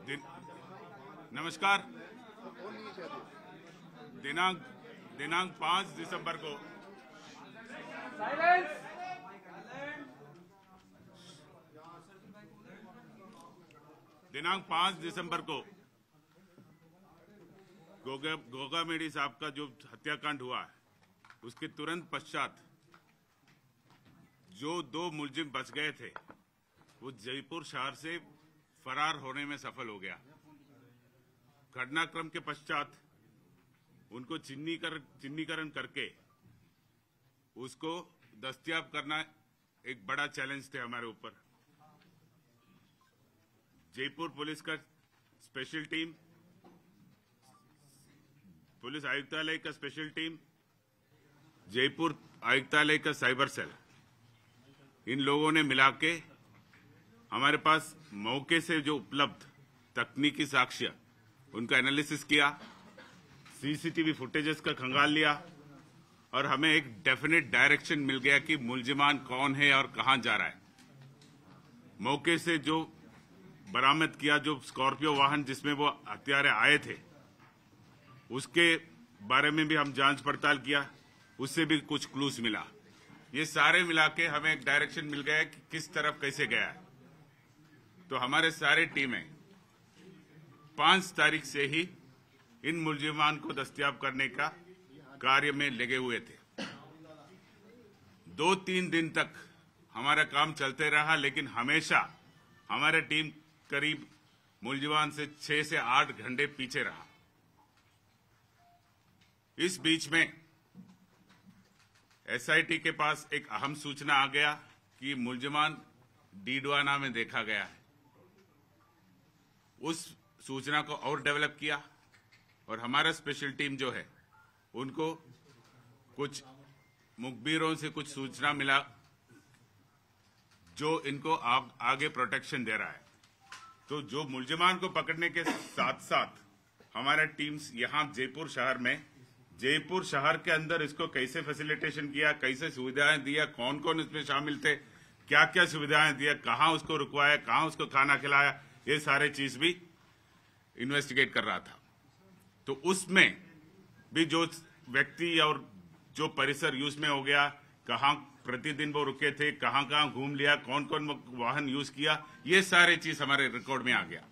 दिन, नमस्कार। दिनांक 5 दिसंबर को गोगा मेडी साहब का जो हत्याकांड हुआ है, उसके तुरंत पश्चात जो 2 मुलजिम बच गए थे, वो जयपुर शहर से फरार होने में सफल हो गया। घटनाक्रम के पश्चात उनको चिन्हीकरण करके उसको दस्तयाब करना एक बड़ा चैलेंज थे हमारे ऊपर। जयपुर पुलिस का स्पेशल टीम, पुलिस आयुक्तालय का स्पेशल टीम, जयपुर आयुक्तालय का साइबर सेल, इन लोगों ने मिला के हमारे पास मौके से जो उपलब्ध तकनीकी साक्ष्य उनका एनालिसिस किया, सीसीटीवी फुटेजेस का खंगाल लिया और हमें एक डेफिनेट डायरेक्शन मिल गया कि मुलजिमान कौन है और कहां जा रहा है। मौके से जो बरामद किया, जो स्कॉर्पियो वाहन जिसमें वो हत्यारे आए थे, उसके बारे में भी हम जांच पड़ताल किया, उससे भी कुछ क्लूज मिला। ये सारे मिला के हमें एक डायरेक्शन मिल गया कि किस तरफ कैसे गया है। तो हमारे सारे टीमें 5 तारीख से ही इन मुलजिमान को दस्तयाब करने का कार्य में लगे हुए थे। 2-3 दिन तक हमारा काम चलते रहा, लेकिन हमेशा हमारा टीम करीब मुलजिमान से 6 से 8 घंटे पीछे रहा। इस बीच में एसआईटी के पास एक अहम सूचना आ गया कि मुलजिमान डीडवाना में देखा गया है। उस सूचना को और डेवलप किया और हमारा स्पेशल टीम जो है, उनको कुछ मुखबिरों से कुछ सूचना मिला जो इनको आगे प्रोटेक्शन दे रहा है। तो जो मुलजिमान को पकड़ने के साथ साथ हमारा टीम्स यहां जयपुर शहर के अंदर इसको कैसे फैसिलिटेशन किया, कैसे सुविधाएं दिया, कौन कौन इसमें शामिल थे, क्या क्या सुविधाएं दिया, कहां उसको रुकवाया, कहां उसको खाना खिलाया, ये सारे चीज भी इन्वेस्टिगेट कर रहा था। तो उसमें भी जो व्यक्ति और जो परिसर यूज में हो गया, कहां प्रतिदिन वो रुके थे, कहां कहां घूम लिया, कौन कौन वाहन यूज किया, ये सारे चीज हमारे रिकॉर्ड में आ गया।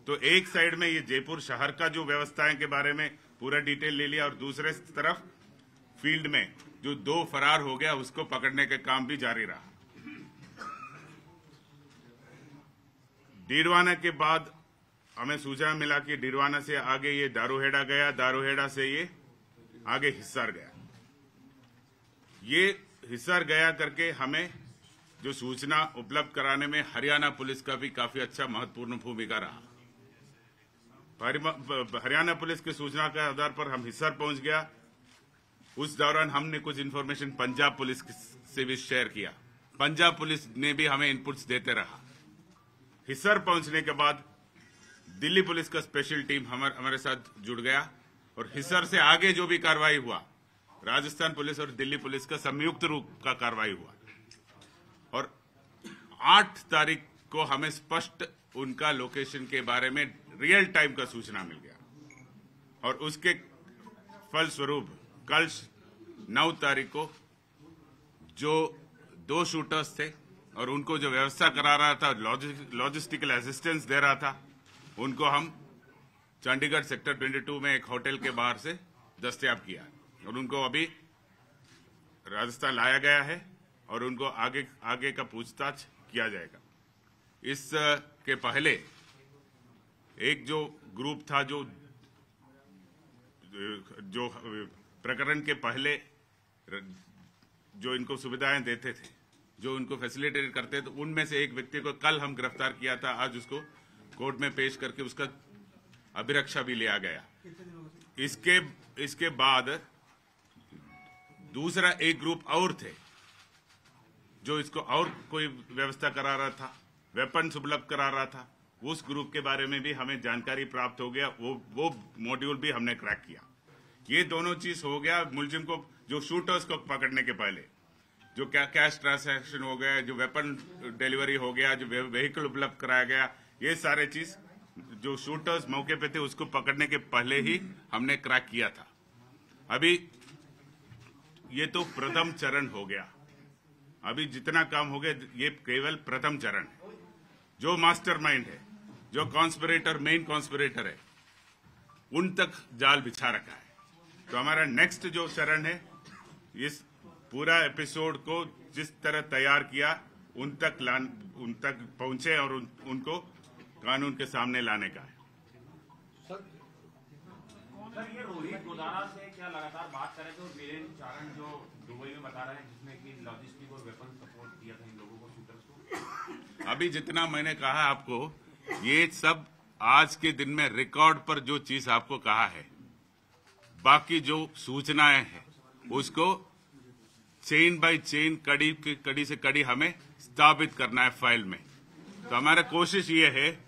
तो एक साइड में ये जयपुर शहर का जो व्यवस्थाएं के बारे में पूरा डिटेल ले लिया और दूसरे तरफ फील्ड में जो 2 फरार हो गया, उसको पकड़ने का काम भी जारी रहा। डीडवाना के बाद हमें सूचना मिला कि डीडवाना से आगे ये दारूहेड़ा गया, दारूहेड़ा से ये आगे हिसार गया। ये हिसार गया करके हमें जो सूचना उपलब्ध कराने में हरियाणा पुलिस का भी काफी अच्छा महत्वपूर्ण भूमिका रहा। हरियाणा पुलिस की सूचना के आधार पर हम हिसार पहुंच गया। उस दौरान हमने कुछ इन्फॉर्मेशन पंजाब पुलिस से भी शेयर किया। पंजाब पुलिस ने भी हमें इनपुट्स देते रहा। हिसार पहुंचने के बाद दिल्ली पुलिस का स्पेशल टीम हमारे साथ जुड़ गया और हिसार से आगे जो भी कार्रवाई हुआ, राजस्थान पुलिस और दिल्ली पुलिस का संयुक्त रूप का कार्रवाई हुआ। और 8 तारीख को हमें स्पष्ट उनका लोकेशन के बारे में रियल टाइम का सूचना मिल गया और उसके फलस्वरूप कल 9 तारीख को जो 2 शूटर्स थे और उनको जो व्यवस्था करा रहा था, लॉजिस्टिकल असिस्टेंस दे रहा था, उनको हम चंडीगढ़ सेक्टर 22 में एक होटल के बाहर से दस्तयाब किया और उनको अभी राजस्थान लाया गया है और उनको आगे का पूछताछ किया जाएगा। इस के पहले एक जो ग्रुप था जो प्रकरण के पहले जो इनको सुविधाएं देते थे, जो इनको फैसिलिटेट करते थे, उनमें से एक व्यक्ति को कल हम गिरफ्तार किया था। आज उसको कोर्ट में पेश करके उसका अभिरक्षा भी लिया गया। इसके बाद दूसरा एक ग्रुप और थे जो इसको और कोई व्यवस्था करा रहा था, वेपन उपलब्ध करा रहा था। उस ग्रुप के बारे में भी हमें जानकारी प्राप्त हो गया, वो मॉड्यूल भी हमने क्रैक किया। ये दोनों चीज हो गया। मुलजिम को, जो शूटर्स को पकड़ने के पहले जो कैश ट्रांसैक्शन हो गया, जो वेपन डिलीवरी हो गया, जो व्हीकल उपलब्ध कराया गया, ये सारे चीज जो शूटर्स मौके पे थे उसको पकड़ने के पहले ही हमने क्रैक किया था। अभी ये तो प्रथम चरण हो गया, अभी जितना काम हो गया ये केवल प्रथम चरण है। जो मास्टरमाइंड है, जो कॉन्स्पिरेटर, मेन कॉन्स्पिरेटर है, उन तक जाल बिछा रखा है। तो हमारा नेक्स्ट जो चरण है, इस पूरा एपिसोड को जिस तरह तैयार किया उन तक पहुंचे और उनको कानून के सामने लाने का है। सर ये रोहित गोदारा से क्या लगातार बात कर रहे थे और वीरेंद्र चारण जो दुबई में बता रहे हैं जिसने कि लॉजिस्टिक और वेपन सपोर्ट दिया था इन लोगों को, शूटर्स को। अभी जितना मैंने कहा आपको, ये सब आज के दिन में रिकॉर्ड पर जो चीज आपको कहा है, बाकी जो सूचनाएं हैं उसको चेन बाय चेन, कड़ी से कड़ी हमें स्थापित करना है फाइल में। तो हमारा कोशिश ये है,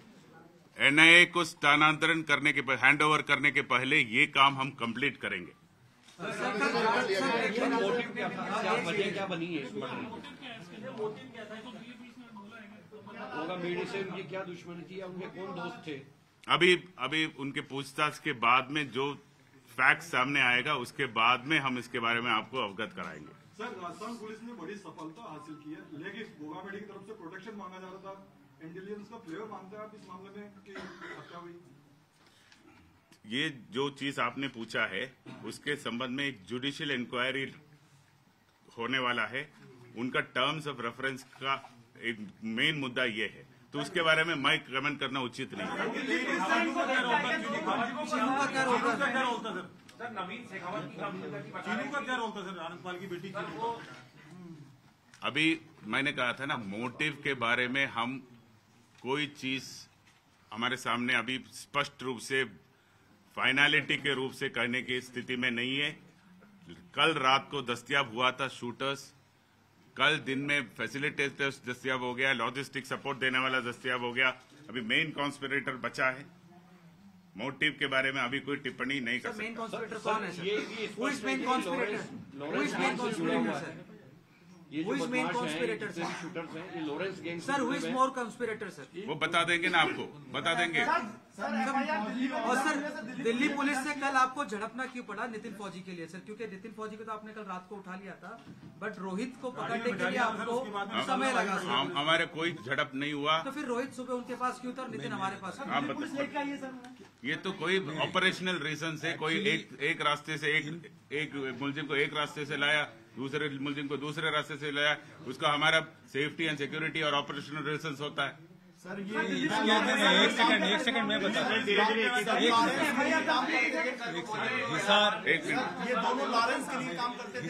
एनआईए को स्थानांतरण करने के पहले, हैंड ओवर करने के पहले ये काम हम कंप्लीट करेंगे। क्या बनी है इस मेडिसिन की, क्या दुश्मनी थी, उनके कौन दोस्त थे? अभी उनके पूछताछ के बाद में जो फैक्ट सामने आएगा उसके बाद में हम इसके बारे में आपको अवगत कराएंगे। सर, राजस्थान पुलिस ने बड़ी सफलता हासिल की है, लेकिन गोगा मेडी की तरफ से प्रोटेक्शन मांगा जा रहा था, इंटेलिजेंस का फ्लेवर मांगते हैं आप इस मामले में कि हत्या हुई? ये जो चीज आपने पूछा है उसके संबंध में एक जुडिशियल इंक्वायरी होने वाला है। उनका टर्म्स ऑफ रेफरेंस का एक मेन मुद्दा ये है, तो उसके बारे में मैं कमेंट करना उचित नहीं है। सर नवीन शेखावत की चीनू का क्या रोल था सर, आनंदपाल की बेटी? अभी मैंने कहा था ना, मोटिव के बारे में हम कोई चीज हमारे सामने अभी स्पष्ट रूप से फाइनलिटी के रूप से कहने की स्थिति में नहीं है। कल रात को दस्तयाब हुआ था शूटर्स, कल दिन में फैसिलिटेटर्स दस्तयाब हो गया, लॉजिस्टिक सपोर्ट देने वाला दस्तयाब हो गया, अभी मेन कॉन्स्पिरेटर बचा है। मोटिव के बारे में अभी कोई टिप्पणी नहीं कर सकता। मेन कॉन्स्पिरेटर कौन है sir? Who is main conspirator? Who is main conspirator sir? Who is main conspirator sir? Shooters हैं ये Lawrence gang. Sir, who is more conspirator sir? वो बता देंगे ना, आपको बता देंगे। और सर दिल्ली पुलिस से कल आपको झड़पना क्यों पड़ा नितिन फौजी के लिए सर? क्योंकि नितिन फौजी को तो आपने कल रात को उठा लिया था, बट रोहित को पकड़ने के लिए आपको समय लगा सर। हमारे कोई झड़प नहीं हुआ। तो फिर रोहित सुबह उनके पास क्यों था और नितिन हमारे पास? ये तो कोई ऑपरेशनल रीजन से कोई एक रास्ते से एक मुलजिम को एक रास्ते से लाया, दूसरे मुलजिम को दूसरे रास्ते से लाया, उसका हमारा सेफ्टी एंड सिक्योरिटी और ऑपरेशनल रीजन होता है। सर ये एक सेकंड मैं बता ये दोनों लॉरेंस के लिए काम करते थे।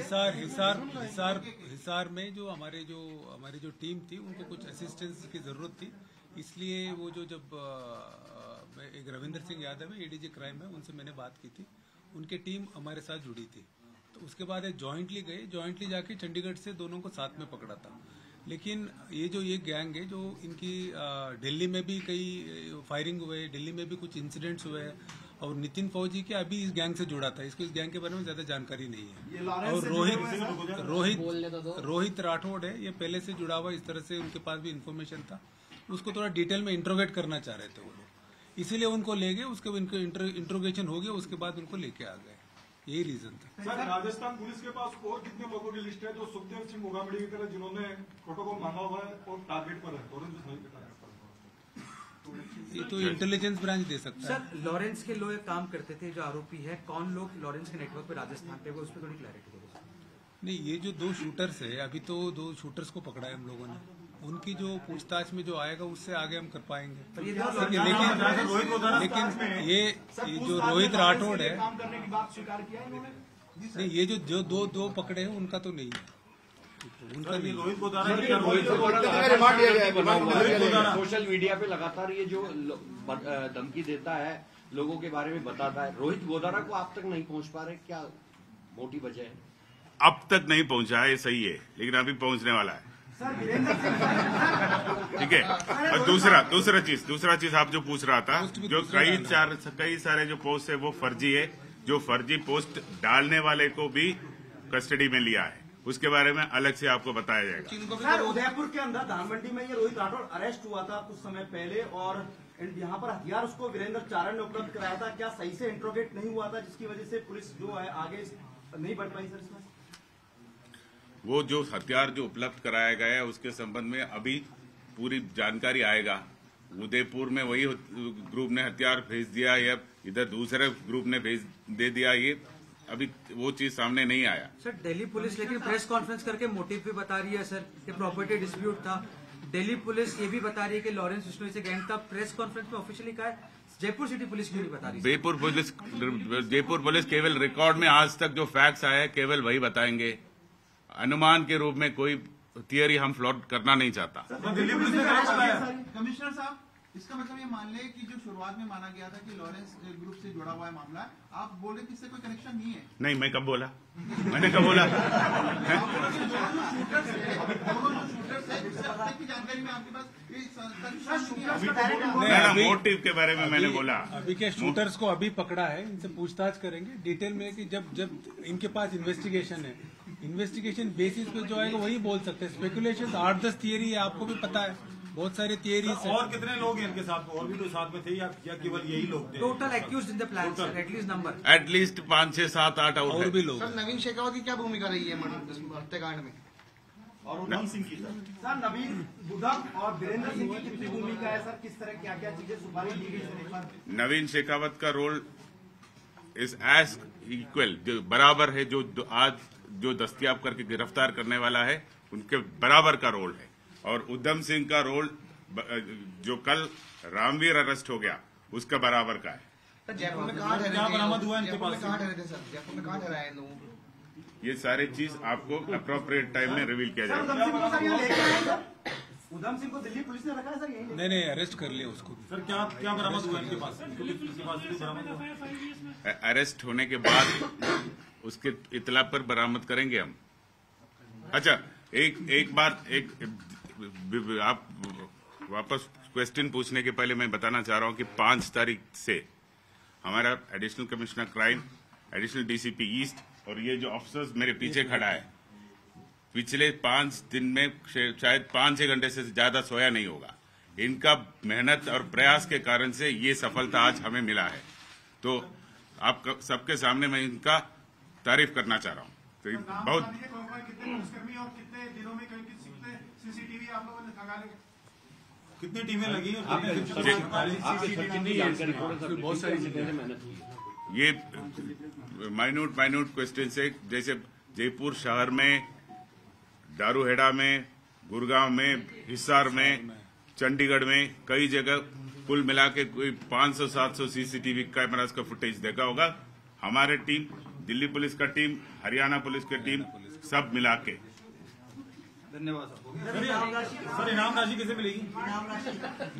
हिसार में जो हमारी जो टीम थी उनको कुछ असिस्टेंस की जरूरत थी, इसलिए वो जब एक रविंदर सिंह यादव है एडीजी क्राइम है, उनसे मैंने बात की थी, उनकी टीम हमारे साथ जुड़ी थी। तो उसके बाद जॉइंटली गए, जॉइंटली जाके चंडीगढ़ से दोनों को साथ में पकड़ा था। लेकिन ये गैंग है जो इनकी दिल्ली में भी कई फायरिंग हुए, दिल्ली में भी कुछ इंसिडेंट्स हुए, और नितिन फौजी के अभी इस गैंग से जुड़ा था, इसको इस गैंग के बारे में ज्यादा जानकारी नहीं है। और रोहित राठौड़ है, ये पहले से जुड़ा हुआ, इस तरह से उनके पास भी इंफॉर्मेशन था, उसको थोड़ा डिटेल में इंट्रोगेट करना चाह रहे थे वो लोग, इसीलिए उनको ले गए। उसके इंट्रोगेशन हो गया, उसके बाद उनको लेके आ गए, यही रीजन था। सर राजस्थान पुलिस के पास और कितने लोगों की लिस्ट है जो सुखदेव सिंह गोगामेडी की तरह जिन्होंने फोटो को मांगा हुआ है और टारगेट पर है? ये तो इंटेलिजेंस ब्रांच दे सकता है। सर लॉरेंस के लोग काम करते थे जो आरोपी है, कौन लोग लॉरेंस के नेटवर्क पे राजस्थान पे, वो उस पर थोड़ी क्लैरिटी दो। नहीं, ये जो 2 शूटर्स है, अभी तो 2 शूटर्स को पकड़ा है हम लोगों ने, उनकी जो पूछताछ में जो आएगा उससे आगे हम कर पाएंगे। लेकिन ये जो रोहित राठौड़ है, काम करने की बात स्वीकार किया इन्होंने? नहीं, ये जो दो पकड़े हैं उनका तो नहीं है, उनका नहीं। सोशल मीडिया पे लगातार ये जो धमकी देता है, लोगों के बारे में बताता है, रोहित गोदारा को आप तक नहीं पहुंच पा रहे, क्या मोटी वजह है? अब तक नहीं पहुंचा है, सही है, लेकिन अभी पहुंचने वाला है। ठीक है। और दूसरा चीज आप जो पूछ रहा था, जो कई सारे जो पोस्ट है वो फर्जी है, जो फर्जी पोस्ट डालने वाले को भी कस्टडी में लिया है, उसके बारे में अलग से आपको बताया जाएगा। सर उदयपुर के अंदर धानमंडी में ये रोहित राठौड़ अरेस्ट हुआ था कुछ समय पहले, और एंड यहाँ पर हथियार उसको वीरेंद्र चारण ने उपलब्ध कराया था, क्या सही से इंट्रोगेट नहीं हुआ था जिसकी वजह से पुलिस जो है आगे नहीं बढ़ पाई सर इसमें? वो जो हथियार जो उपलब्ध कराया गया है उसके संबंध में अभी पूरी जानकारी आएगा। उदयपुर में वही ग्रुप ने हथियार भेज दिया या इधर दूसरे ग्रुप ने भेज दे दिया, ये अभी वो चीज सामने नहीं आया। सर दिल्ली पुलिस लेकिन प्रेस कॉन्फ्रेंस करके मोटिव भी बता रही है सर कि प्रॉपर्टी डिस्प्यूट था। दिल्ली पुलिस ये भी बता रही है कि लॉरेंस बिश्नोई से गैंग था। प्रेस कॉन्फ्रेंस में ऑफिशियली कहा है, जयपुर सिटी पुलिस क्यों नहीं बता रही? जयपुर पुलिस केवल रिकॉर्ड में आज तक जो फैक्ट्स आए हैं केवल वही बताएंगे। अनुमान के रूप में कोई थियरी हम फ्लोट करना नहीं चाहता। कमिश्नर साहब, इसका मतलब ये मान ले कि जो शुरुआत में माना गया था कि लॉरेंस ग्रुप से जुड़ा हुआ है मामला, आप बोले कि इससे कोई कनेक्शन नहीं है? नहीं, मैं कब बोला? मैंने कब बोला? जानकारी में आपके पास मोटिव के बारे में मैंने बोला। अभी क्या शूटर्स को अभी पकड़ा है, इनसे पूछताछ करेंगे डिटेल में कि जब इनके पास इन्वेस्टिगेशन है, इन्वेस्टिगेशन बेसिस पे जो आएगा वही बोल सकते हैं। स्पेकुलेशन 8-10 थियरी है, आपको भी पता है, बहुत सारे थियरीज है। और कितने लोग हैं इनके साथ? और भी तो साथ में थे या केवल यही लोग थे? Total accused in the plan sir, at least number at least 5, 6, 7, 8 और भी लोग। सर नवीन शेखावत की क्या भूमिका रही है हत्याकांड में? और उधम सिंह की सर नवीन उधम और वीरेंद्र सिंह की कितनी भूमिका है सर? किस तरह क्या क्या चीजें सुपारी दी गई सर? एक बार नवीन शेखावत का रोल इज एज इक्वल, जो बराबर है, जो आज जो दस्तयाब करके गिरफ्तार करने वाला है उनके बराबर का रोल है। और उधम सिंह का रोल जो कल रामवीर अरेस्ट हो गया उसका बराबर का है। जयपुर में कहाँ ठहरे थे? क्या बरामद हुआ इनके पास? कहाँ ठहरे थे सर? जयपुर में कहाँ ठहराए लोगों को? ये सारी चीज आपको अप्रोप्रिएट टाइम में रिवील किया जाएगा। उधम सिंह को दिल्ली पुलिस ने रखा है सर यही? नहीं, अरेस्ट कर लिया उसको। सर क्या बरामद हुआ इनके पास? इनके पास भी बरामद हुआ? अरेस्ट होने के बाद उसके इतला पर बरामद करेंगे हम। अच्छा, एक बार आप वापस क्वेश्चन पूछने के पहले मैं बताना चाह रहा हूं कि 5 तारीख से हमारा additional commissioner crime, additional DCP east और ये जो ऑफिसर्स मेरे पीछे खड़ा है, पिछले 5 दिन में शायद 5-6 घंटे से ज्यादा सोया नहीं होगा। इनका मेहनत और प्रयास के कारण से ये सफलता आज हमें मिला है। तो आप सबके सामने मैं इनका तारीफ करना चाह रहा हूँ। तो बहुत कितने पुलिसकर्मी और कितने दिनों में कितने सीसीटीवी आप लोगों ने खंगाले? कितनी टीमें लगी? बहुत सारी जगह से मेहनत हुई है। ये माइन्यूट क्वेश्चन से, जैसे जयपुर शहर में, दारूहेड़ा में, गुड़गांव में, हिसार में, चंडीगढ़ में कई जगह कुल मिला के कोई 500-700 सीसीटीवी कैमरास का फुटेज देखा होगा। हमारे टीम, दिल्ली पुलिस का टीम, हरियाणा पुलिस की टीम, सब मिला के। धन्यवाद सर, इनाम राशि किसे मिलेगी?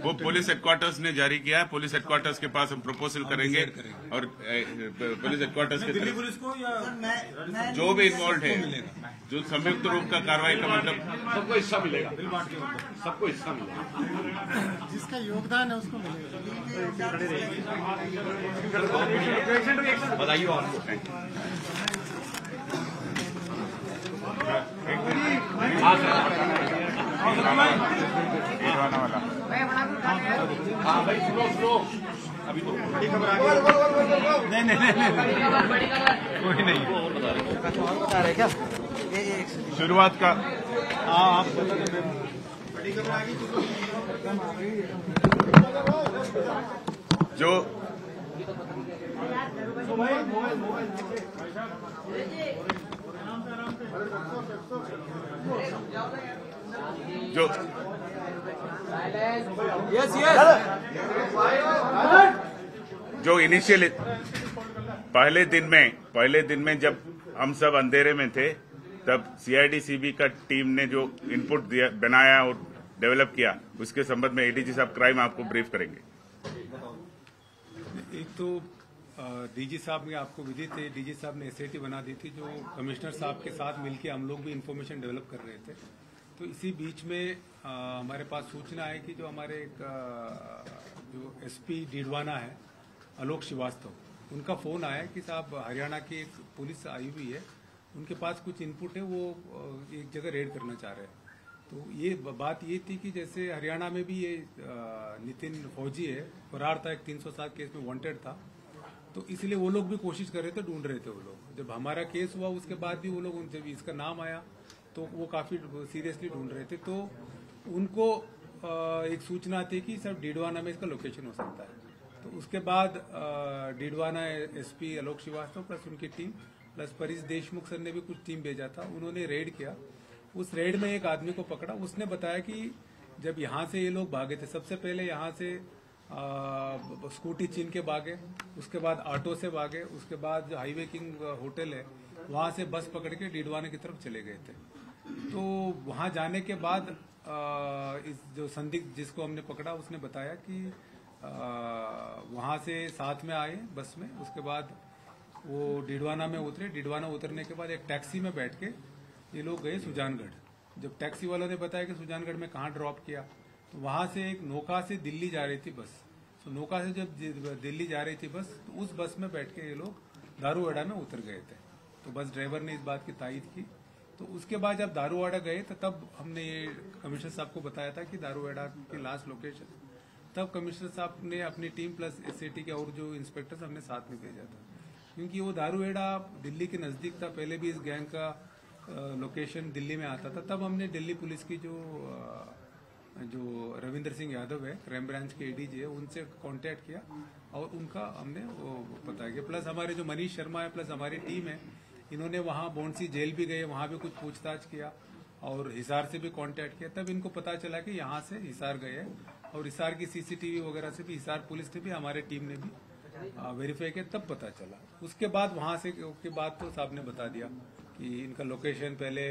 वो पुलिस हेडक्वार्टर्स ने जारी किया है। पुलिस हेडक्वार्टर्स के पास हम प्रपोजल करेंगे और पुलिस हेडक्वार्टर्स के दिल्ली पुलिस को या जो भी इन्वॉल्व है, जो संयुक्त रूप का कार्रवाई का मतलब सबको हिस्सा मिलेगा, सबको हिस्सा मिलेगा, जिसका योगदान है उसको मिलेगा। बताइए आपको। हाँ भाई, स्लो अभी तो बड़ी खबर आ गई। नहीं कोई नहीं बता रहे क्या? शुरुआत का आप बड़ी खबर आ गई जो जो जो इनिशियल पहले दिन में जब हम सब अंधेरे में थे, तब सीआईडी-सीबी का टीम ने जो इनपुट दिया, बनाया और डेवलप किया, उसके संबंध में एडीजी साहब क्राइम आपको ब्रीफ करेंगे। एक तो डीजी साहब ने आपको विदित थे, डीजी साहब ने एसआईटी बना दी थी, जो कमिश्नर साहब के साथ मिलकर हम लोग भी इंफॉर्मेशन डेवलप कर रहे थे। तो इसी बीच में हमारे पास सूचना है कि जो हमारे जो एसपी डीडवाना है, आलोक श्रीवास्तव, उनका फोन आया कि साहब हरियाणा की एक पुलिस आई हुई है, उनके पास कुछ इनपुट है, वो एक जगह रेड करना चाह रहे हैं। तो ये बात ये थी कि जैसे हरियाणा में भी ये नितिन फौजी है, फरार था, एक 307 केस में वांटेड था, तो इसलिए वो लोग भी कोशिश कर रहे थे, ढूंढ रहे थे वो लोग। जब हमारा केस हुआ उसके बाद भी वो लोग, जब इसका नाम आया तो वो काफी सीरियसली ढूंढ रहे थे। तो उनको एक सूचना थी कि सर डीडवाना में इसका लोकेशन हो सकता है। तो उसके बाद डीडवाना एसपी आलोक श्रीवास्तव प्लस उनकी team plus Paresh Deshmukh sir ने भी कुछ टीम भेजा था, उन्होंने रेड किया। उस रेड में एक आदमी को पकड़ा, उसने बताया कि जब यहाँ से ये लोग भागे थे, सबसे पहले यहाँ से स्कूटी छीन के भागे, उसके बाद ऑटो से भागे, उसके बाद जो हाईवे किंग होटल है वहां से बस पकड़ के डीडवाना की तरफ चले गए थे। तो वहां जाने के बाद इस जो संदिग्ध जिसको हमने पकड़ा उसने बताया कि वहां से साथ में आए बस में, उसके बाद वो डीडवाना में उतरे। डीडवाना उतरने के बाद एक टैक्सी में बैठ के ये लोग गए सुजानगढ़। जब टैक्सी वालों ने बताया कि सुजानगढ़ में कहाँ ड्रॉप किया, तो वहां से एक नौका से दिल्ली जा रही थी बस। तो नौका से जब दिल्ली जा रही थी बस, तो उस बस में बैठ के ये लोग दारूवाड़ा में उतर गए थे। तो बस ड्राइवर ने इस बात की तायीद की। तो उसके बाद जब दारूवाड़ा गए तो तब हमने ये कमिश्नर साहब को बताया था कि दारूवाड़ा की लास्ट लोकेशन, तब कमिश्नर साहब ने अपनी टीम प्लस एसएटी के और जो इंस्पेक्टर्स हमने साथ में भेजा था, क्योंकि वो दारूवाड़ा दिल्ली के नजदीक था। पहले भी इस गैंग का लोकेशन दिल्ली में आता था। तब हमने दिल्ली पुलिस की जो रविंदर सिंह यादव है, क्राइम ब्रांच के एडीजी है, उनसे कांटेक्ट किया और उनका हमने वो पता किया। प्लस हमारे जो मनीष शर्मा है प्लस हमारी टीम है, इन्होंने वहां बोंडसी जेल भी गए, वहां भी कुछ पूछताछ किया और हिसार से भी कांटेक्ट किया। तब इनको पता चला कि यहाँ से हिसार गए हैं और हिसार की सीसीटीवी वगैरह से भी हिसार पुलिस ने भी, हमारे टीम ने भी वेरीफाई किया, तब पता चला। उसके बाद वहां से के बाद तो साहब ने बता दिया कि इनका लोकेशन पहले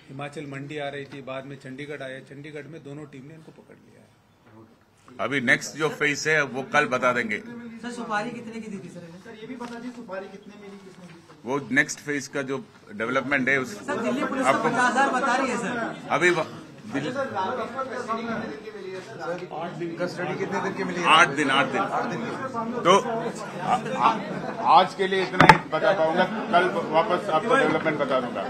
हिमाचल मंडी आ रही थी, बाद में चंडीगढ़ आया। चंडीगढ़ में दोनों टीम ने इनको पकड़ लिया है। अभी नेक्स्ट जो फेज है वो कल बता देंगे। सर सुपारी कितने की दी थी सर? सर ये भी बता दीजिए सुपारी कितने मिली, किसने दी? वो नेक्स्ट फेज का जो डेवलपमेंट है उस सर दिल्ली पुलिस 50,000 बता रही है सर। अभी कस्टडी कितने दिन की मिली? 8 दिन। तो आज के लिए इतना ही बता पाऊंगा, कल वापस आपको डेवलपमेंट बता दूंगा।